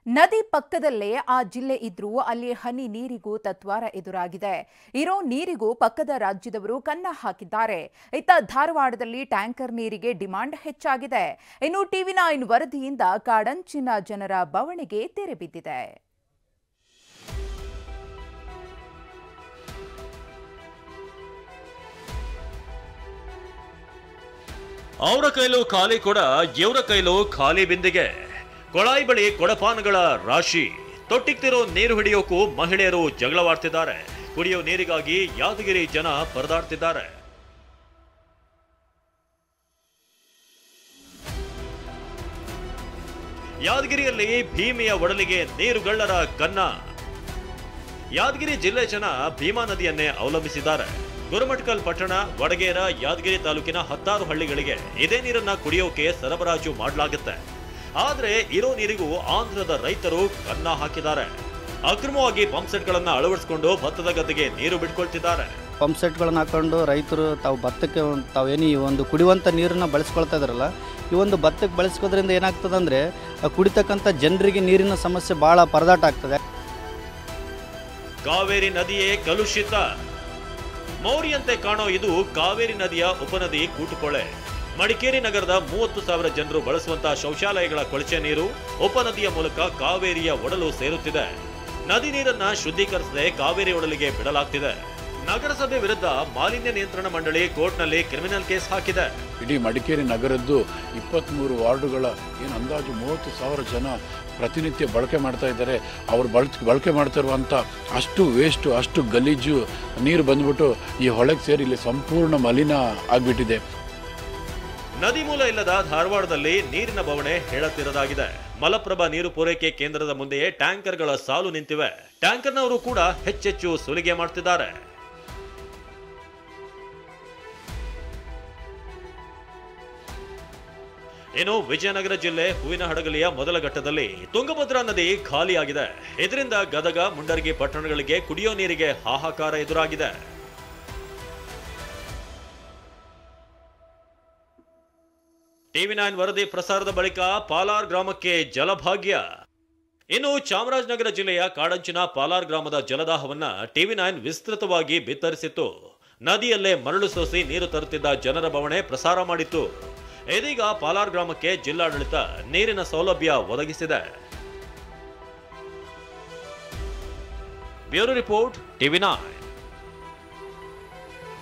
ನದಿ ಪಕ್ಕದಲ್ಲೇ ಆ ಜಿಲ್ಲೆ ಇದ್ರೂ ಅಲ್ಲಿ ಹನಿ ನೀರಿಗೂ ತತ್ವಾರ ಎದುರಾಗಿದೆ. ಇರೋ ನೀರಿಗೂ ಪಕ್ಕದ ರಾಜ್ಯದವರು ಕನ್ನ ಹಾಕಿದ್ದಾರೆ. ಇತ್ತ ಧಾರವಾಡದಲ್ಲಿ ಟ್ಯಾಂಕರ್ ನೀರಿಗೆ ಡಿಮಾಂಡ್ ಹೆಚ್ಚಾಗಿದೆ. ಇನ್ನು ಟಿವಿ9 ವರದಿಯಿಂದ ಕಾಡಂಚಿನ ಜನರ ಬವಣೆಗೆ ತೆರೆ ಬಿದ್ದಿದೆ. ಅವರ ಕೈಲೂ ಖಾಲಿ ಕೊಡ, ಇವರ ಕೈಲೂ ಖಾಲಿ ಬಿಂದಿಗೆ. ಕೊಳಾಯಿ ಬಳಿ ಕೊಡಪಾನಗಳ ರಾಶಿ. ತೊಟ್ಟಿಗ್ತಿರೋ ನೀರು ಹಿಡಿಯೋಕು ಮಹಿಳೆಯರು ಜಗಳವಾಡ್ತಿದ್ದಾರೆ. ಕುಡಿಯೋ ನೀರಿಗಾಗಿ ಯಾದಗಿರಿ ಜನ ಪರದಾಡ್ತಿದ್ದಾರೆ. ಯಾದಗಿರಿಯಲ್ಲಿ ಭೀಮೆಯ ಒಡಲಿಗೆ ನೀರುಗಳ್ಳರ ಕನ್ನ. ಯಾದಗಿರಿ ಜಿಲ್ಲೆ ಜನ ಭೀಮಾ ನದಿಯನ್ನೇ ಅವಲಂಬಿಸಿದ್ದಾರೆ. ಗುರುಮಠಕಲ್ ಪಟ್ಟಣ, ವಡಗೇರ, ಯಾದಗಿರಿ ತಾಲೂಕಿನ 10 ಹಳ್ಳಿಗಳಿಗೆ ಇದೇ ನೀರನ್ನ ಕುಡಿಯೋಕೆ ಸರಬರಾಜು ಮಾಡಲಾಗುತ್ತೆ. ಆದ್ರೆ ಇರೋ ನೀರಿಗೂ ಆಂಧ್ರದ ರೈತರು ಕನ್ನ ಹಾಕಿದ್ದಾರೆ. ಅಕ್ರಮವಾಗಿ ಪಂಪ್ ಸೆಟ್ಗಳನ್ನ ಅಳವಡಿಸಿಕೊಂಡು ಭತ್ತದ ಗದ್ದೆಗೆ ನೀರು ಬಿಟ್ಕೊಳ್ತಿದ್ದಾರೆ. ಪಂಪ್ ಸೆಟ್ಗಳನ್ನ ಹಾಕೊಂಡು ರೈತರು ತಾವು ಭತ್ತಕ್ಕೆ ತಾವೇನು ಈ ಒಂದು ಕುಡಿಯುವಂಥ ನೀರನ್ನು ಬಳಸ್ಕೊಳ್ತಾ ಇದ್ದಾರಲ್ಲ, ಈ ಒಂದು ಭತ್ತಕ್ಕೆ ಬಳಸ್ಕೋದ್ರಿಂದ ಏನಾಗ್ತದೆ ಅಂದರೆ ಕುಡಿತಕ್ಕಂಥ ಜನರಿಗೆ ನೀರಿನ ಸಮಸ್ಯೆ ಭಾಳ ಪರದಾಟ ಆಗ್ತದೆ. ಕಾವೇರಿ ನದಿಯೇ ಕಲುಷಿತ. ಮೌರಿಯಂತೆ ಕಾಣೋ ಇದು ಕಾವೇರಿ ನದಿಯ ಉಪನದಿ ಕೂಟುಕೊಳೆ. ಮಡಿಕೇರಿ ನಗರದ 30,000 ಜನರು ಬಳಸುವಂತಹ ಶೌಚಾಲಯಗಳ ಕೊಳಚೆ ನೀರು ಉಪನದಿಯ ಮೂಲಕ ಕಾವೇರಿಯ ಒಡಲು ಸೇರುತ್ತಿದೆ. ನದಿ ನೀರನ್ನ ಶುದ್ಧೀಕರಿಸದೆ ಕಾವೇರಿ ಒಡಲಿಗೆ ಬಿಡಲಾಗ್ತಿದೆ. ನಗರಸಭೆ ವಿರುದ್ಧ ಮಾಲಿನ್ಯ ನಿಯಂತ್ರಣ ಮಂಡಳಿ ಕೋರ್ಟ್ನಲ್ಲಿ ಕ್ರಿಮಿನಲ್ ಕೇಸ್ ಹಾಕಿದೆ. ಇಡೀ ಮಡಿಕೇರಿ ನಗರದ್ದು 23 ವಾರ್ಡುಗಳ ಏನು ಅಂದಾಜು 30,000 ಜನ ಪ್ರತಿನಿತ್ಯ ಬಳಕೆ ಮಾಡ್ತಾ ಇದ್ದಾರೆ. ಅವರು ಬಳಕೆ ಮಾಡ್ತಾ ಇರುವಂಥ ಅಷ್ಟು ವೇಸ್ಟು, ಅಷ್ಟು ಗಲೀಜು ನೀರು ಬಂದ್ಬಿಟ್ಟು ಈ ಹೊಳೆಗೆ ಸೇರಿ ಇಲ್ಲಿ ಸಂಪೂರ್ಣ ಮಲಿನ ಆಗಿಬಿಟ್ಟಿದೆ. ನದಿ ಮೂಲ ಇಲ್ಲದ ಧಾರವಾಡದಲ್ಲಿ ನೀರಿನ ಬವಣೆ ಹೇಳತ್ತಿರದಾಗಿದೆ. ಮಲಪ್ರಭಾ ನೀರು ಪೂರೈಕೆ ಕೇಂದ್ರದ ಮುಂದೆಯೇ ಟ್ಯಾಂಕರ್ಗಳ ಸಾಲು ನಿಂತಿವೆ. ಟ್ಯಾಂಕರ್ನವರು ಕೂಡ ಹೆಚ್ಚೆಚ್ಚು ಸುಲಿಗೆ ಮಾಡ್ತಿದ್ದಾರೆ. ಇನ್ನು ವಿಜಯನಗರ ಜಿಲ್ಲೆ ಹೂವಿನಹಡಗಲಿಯ ಮೊದಲ ಘಟ್ಟದಲ್ಲಿ ತುಂಗಭದ್ರಾ ನದಿ ಖಾಲಿಯಾಗಿದೆ. ಇದರಿಂದ ಗದಗ, ಮುಂಡರಗಿ ಪಟ್ಟಣಗಳಿಗೆ ಕುಡಿಯೋ ನೀರಿಗೆ ಹಾಹಾಕಾರ ಎದುರಾಗಿದೆ. ಟಿವಿ9 ವರದಿ ಪ್ರಸಾರದ ಬಳಿಕ ಪಾಲಾರ್ ಗ್ರಾಮಕ್ಕೆ ಜಲಭಾಗ್ಯ. ಇನ್ನು ಚಾಮರಾಜನಗರ ಜಿಲ್ಲೆಯ ಕಾಡಂಚಿನ ಪಾಲಾರ್ ಗ್ರಾಮದ ಜಲದಾಹವನ್ನ ಟಿವಿ9 ವಿಸ್ತೃತವಾಗಿ ಬಿತ್ತರಿಸಿತ್ತು. ನದಿಯಲ್ಲೇ ಮರಳು ಸೋಸಿ ನೀರು ತರುತ್ತಿದ್ದ ಜನರ ಬವಣೆ ಪ್ರಸಾರ ಮಾಡಿತ್ತು. ಇದೀಗ ಪಾಲಾರ್ ಗ್ರಾಮಕ್ಕೆ ಜಿಲ್ಲಾಡಳಿತ ನೀರಿನ ಸೌಲಭ್ಯ ಒದಗಿಸಿದೆ. Bureau report, ಟಿವಿ9.